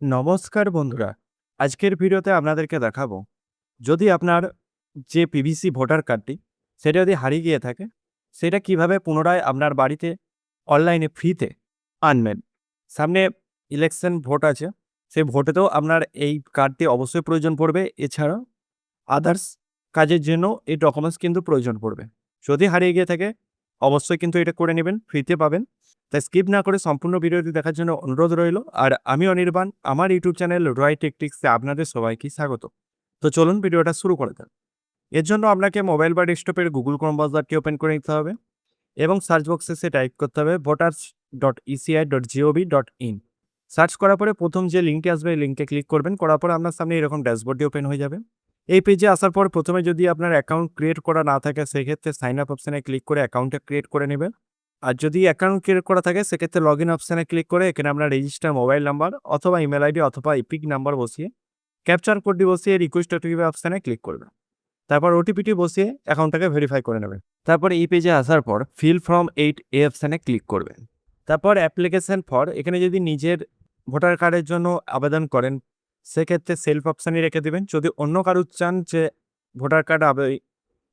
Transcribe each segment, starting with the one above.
নমস্কার বন্ধুরা, আজকের ভিডিওতে আপনাদেরকে দেখাবো যদি আপনার যে পিভিসি ভোটার কার্ডটি সেটা যদি হারিয়ে গিয়ে থাকে সেটা কিভাবে পুনরায় আপনার বাড়িতে অনলাইনে ফ্রিতে আনবেন। সামনে ইলেকশন ভোট আছে, সেই ভোটেতেও আপনার এই কার্ডটি অবশ্যই প্রয়োজন পড়বে। এছাড়াও আদার্স কাজের জন্য এই ডকুমেন্টস কিন্তু প্রয়োজন পড়বে। যদি হারিয়ে গিয়ে থাকে অবশ্যই কিন্তু এটা করে নেবেন, ফ্রিতে পাবেন। তাই স্কিপ না করে সম্পূর্ণ ভিডিওটি দেখার জন্য অনুরোধ রইল। আর আমি অনির্বাণ, আমার ইউটিউব চ্যানেল রয় টেকটিক্সে আপনাদের সবাইকে স্বাগত। তো চলুন ভিডিওটা শুরু করে দেন। এর জন্য আপনাকে মোবাইল বা ডেস্কটপের গুগল ক্রোম ব্রাউজারটি ওপেন করে নিতে হবে এবং সার্চ বক্সে সে টাইপ করতে হবে voters.eci.gov.in। সার্চ করার পরে প্রথম যে লিঙ্কটি আসবে এই লিঙ্কে ক্লিক করবেন। করার পর আপনার সামনে এরকম ড্যাশবোর্ডটি ওপেন হয়ে যাবে। এই পেজে আসার পর প্রথমে যদি আপনার অ্যাকাউন্ট ক্রিয়েট করা না থাকে সেক্ষেত্রে সাইন আপ অপশানে ক্লিক করে অ্যাকাউন্টটা ক্রিয়েট করে নেবেন। আর যদি অ্যাকাউন্ট ক্রিয়েট করা থাকে সেক্ষেত্রে লগ ইন অপশানে ক্লিক করে এখানে আপনার রেজিস্টার মোবাইল নাম্বার অথবা ইমেল আইডি অথবা ইপিক নাম্বার বসিয়ে ক্যাপচার কোডটি বসিয়ে রিকোয়েস্ট ওটিপি অপশানে ক্লিক করবেন। তারপর ওটিপিটি বসিয়ে অ্যাকাউন্টটাকে ভেরিফাই করে নেবেন। তারপর এই পেজে আসার পর ফিল ফর্ম 8A অপশানে ক্লিক করবেন। তারপর অ্যাপ্লিকেশন ফর, এখানে যদি নিজের ভোটার কার্ডের জন্য আবেদন করেন সেক্ষেত্রে সেলফ অপশানই রেখে দেবেন। যদি অন্য কারো চান যে ভোটার কার্ড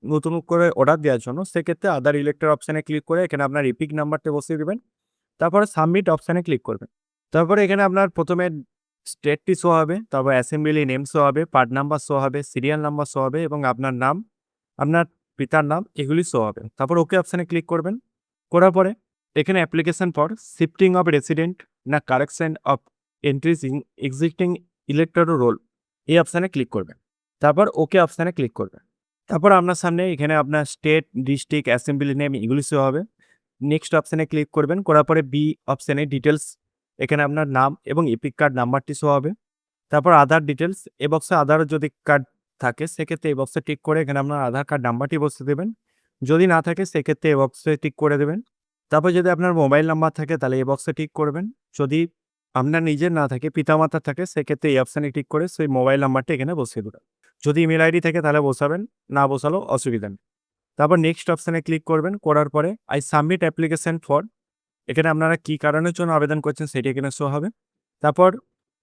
নতুন করে অর্ডার দেওয়ার জন্য সেক্ষেত্রে আদার ইলেক্টর অপশানে ক্লিক করে এখানে আপনার ইপিক নাম্বারটা বসিয়ে দেবেন। তারপরে সাবমিট অপশানে ক্লিক করবেন। তারপরে এখানে আপনার প্রথমে স্টেটটি শো হবে, তারপর অ্যাসেম্বলি নেম শো হবে, পার্ট নাম্বার শো হবে, সিরিয়াল নাম্বার শো হবে এবং আপনার নাম, আপনার পিতার নাম এগুলি শো হবে। তারপর ওকে অপশানে ক্লিক করবেন। করার পরে এখানে application for shifting of resident না correction of entries in existing elector roll এই অপশানে ক্লিক করবেন। তারপর ওকে অপশানে ক্লিক করবেন। তারপর আপনার সামনে এখানে আপনার স্টেট, ডিস্ট্রিক্ট, অ্যাসেম্বলি নেম এগুলি শো হবে। নেক্সট অপশানে ক্লিক করবেন। করার পরে বি অপশানে ডিটেলস, এখানে আপনার নাম এবং এপিক কার্ড নাম্বারটি শো হবে। তারপর আধার ডিটেলস, এ বক্সে আধার যদি কার্ড থাকে সেক্ষেত্রে এই বক্সে টিক করে এখানে আপনার আধার কার্ড নাম্বারটি বসিয়ে দেবেন। যদি না থাকে সেক্ষেত্রে এই বক্সে টিক করে দেবেন। তারপর যদি আপনার মোবাইল নাম্বার থাকে তাহলে এই বক্সে টিক করবেন। যদি আপনার নিজের না থাকে, পিতামাতার থাকে, সেক্ষেত্রে এই অপশানে টিক করে সেই মোবাইল নাম্বারটা এখানে বসিয়ে দেবেন। যদি ইমেল আইডি থাকে তাহলে বসাবেন, না বসালেও অসুবিধা নেই। তারপর নেক্সট অপশানে ক্লিক করবেন। করার পরে আই সাবমিট অ্যাপ্লিকেশন ফর, এখানে আপনারা কী কারণের জন্য আবেদন করছেন সেটি এখানে শো হবে। তারপর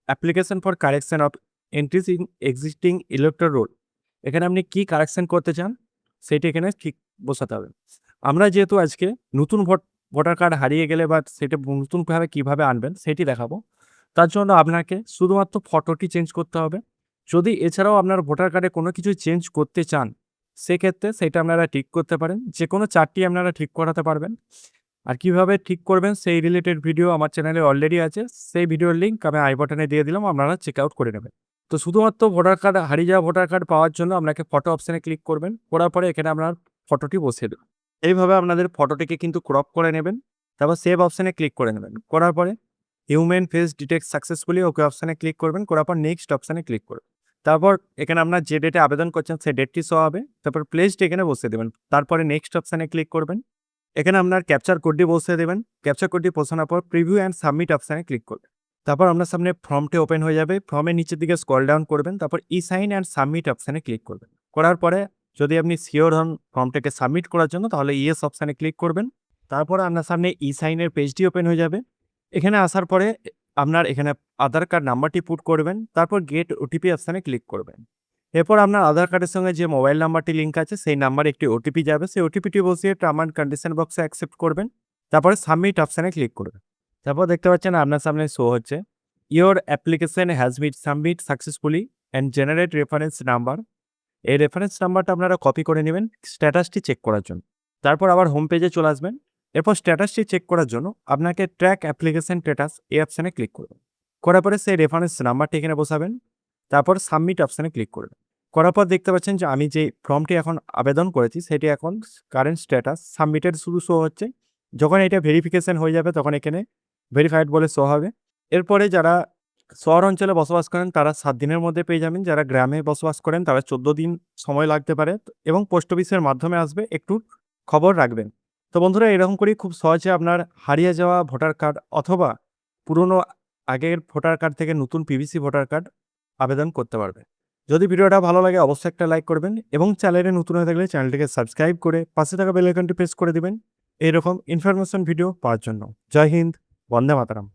application for correction of entries in existing elector roll, এখানে আপনি কী কারেকশন করতে চান সেটি এখানে ঠিক বসাতে হবে। আমরা যেহেতু আজকে নতুন ভোটার কার্ড হারিয়ে গেলে বা সেটা নতুনভাবে কীভাবে আনবেন সেটি দেখাবো, তার জন্য আপনাকে শুধুমাত্র ফটোটি চেঞ্জ করতে হবে। যদি এছাড়াও আপনার ভোটার কার্ডে কোনো কিছু চেঞ্জ করতে চান সেক্ষেত্রে সেটা আপনারা ঠিক করতে পারেন। যে কোনো 4টি আপনারা ঠিক করাতে পারবেন। আর কিভাবে ঠিক করবেন সেই রিলেটেড ভিডিও আমার চ্যানেলে অলরেডি আছে। সেই ভিডিওর লিঙ্ক আমি আই বাটনে দিয়ে দিলাম, আপনারা চেক আউট করে নেবেন। তো শুধুমাত্র ভোটার কার্ড হারিয়ে যাওয়া ভোটার কার্ড পাওয়ার জন্য আপনাকে ফটো অপশানে ক্লিক করবেন। করার পরে এখানে আপনার ফটোটি বসিয়ে দেবেন। এইভাবে আপনাদের ফটোটিকে কিন্তু ক্রপ করে নেবেন। তারপর সেভ অপশানে ক্লিক করে নেবেন। করার পরে হিউম্যান ফেস ডিটেক্ট সাকসেসফুলি ওকে অপশানে ক্লিক করবেন। করার পর নেক্সট অপশানে ক্লিক করবেন। তারপর এখানে আপনার যে ডেটে আবেদন করছেন সেই ডেটটি শো হবে। তারপর প্লেসড এখানে বসিয়ে দেবেন। তারপরে নেক্সট অপশানে ক্লিক করবেন। এখানে আপনার ক্যাপচার কোডটি বসিয়ে দেবেন। ক্যাপচার কোডটি বসানোর পর প্রিভিউ অ্যান্ড সাবমিট অপশানে ক্লিক করবেন। তারপর আপনার সামনে ফর্মটি ওপেন হয়ে যাবে। ফর্মের নিচের দিকে স্ক্রল ডাউন করবেন। তারপর ই সাইন অ্যান্ড সাবমিট অপশানে ক্লিক করবেন। করার পরে যদি আপনি সিওর হন ফর্মটাকে সাবমিট করার জন্য তাহলে ইয়েস অপশানে ক্লিক করবেন। তারপরে আপনার সামনে ই সাইনের পেজটি ওপেন হয়ে যাবে। এখানে আসার পরে আপনার এখানে আধার কার্ড নাম্বারটি পুট করবেন। তারপর গেট ওটিপি অপশানে ক্লিক করবেন। এরপর আপনার আধার কার্ডের সঙ্গে যে মোবাইল নাম্বারটি লিঙ্ক আছে সেই নাম্বারে একটি ওটিপি যাবে। সেই ওটিপিটি বসিয়ে টার্ম অ্যান্ড কন্ডিশন বক্সে অ্যাকসেপ্ট করবেন। তারপরে সাবমিট অপশানে ক্লিক করবেন। তারপর দেখতে পাচ্ছেন আপনার সামনে শো হচ্ছে your application has been submit successfully and generate reference number. এই রেফারেন্স নাম্বারটা আপনারা কপি করে নেবেন স্ট্যাটাসটি চেক করার জন্য। তারপর আবার হোম পেজে চলে আসবেন। এরপর স্ট্যাটাসটি চেক করার জন্য আপনাকে ট্র্যাক অ্যাপ্লিকেশন স্ট্যাটাস এই অপশানে ক্লিক করবেন। করার পরে সেই রেফারেন্স নাম্বারটি এখানে বসাবেন। তারপর সাবমিট অপশানে ক্লিক করবেন। করার পর দেখতে পাচ্ছেন যে আমি যে ফর্মটি এখন আবেদন করেছি সেটি এখন কারেন্ট স্ট্যাটাস সাবমিটেড শুধু শো হচ্ছে। যখন এটা ভেরিফিকেশন হয়ে যাবে তখন এখানে ভেরিফাইড বলে শো হবে। এরপরে যারা শহর অঞ্চলে বসবাস করেন তারা 7 দিনের মধ্যে পেয়ে যাবেন। যারা গ্রামে বসবাস করেন তারা 14 দিন সময় লাগতে পারে এবং পোস্ট অফিসের মাধ্যমে আসবে, একটু খবর রাখবেন। তো বন্ধুরা এরকম করেই খুব সহজে আপনার হারিয়ে যাওয়া ভোটার কার্ড অথবা পুরনো আগের ভোটার কার্ড থেকে নতুন পিভিসি ভোটার কার্ড আবেদন করতে পারবে। যদি ভিডিওটা ভালো লাগে অবশ্যই একটা লাইক করবেন এবং চ্যানেলে নতুন হয়ে থাকলে চ্যানেলটিকে সাবস্ক্রাইব করে পাশে থাকা বেল আইকনটি প্রেস করে দিবেন এরকম ইনফরমেশন ভিডিও পাওয়ার জন্য। জয় হিন্দ, বন্দে মাতরম।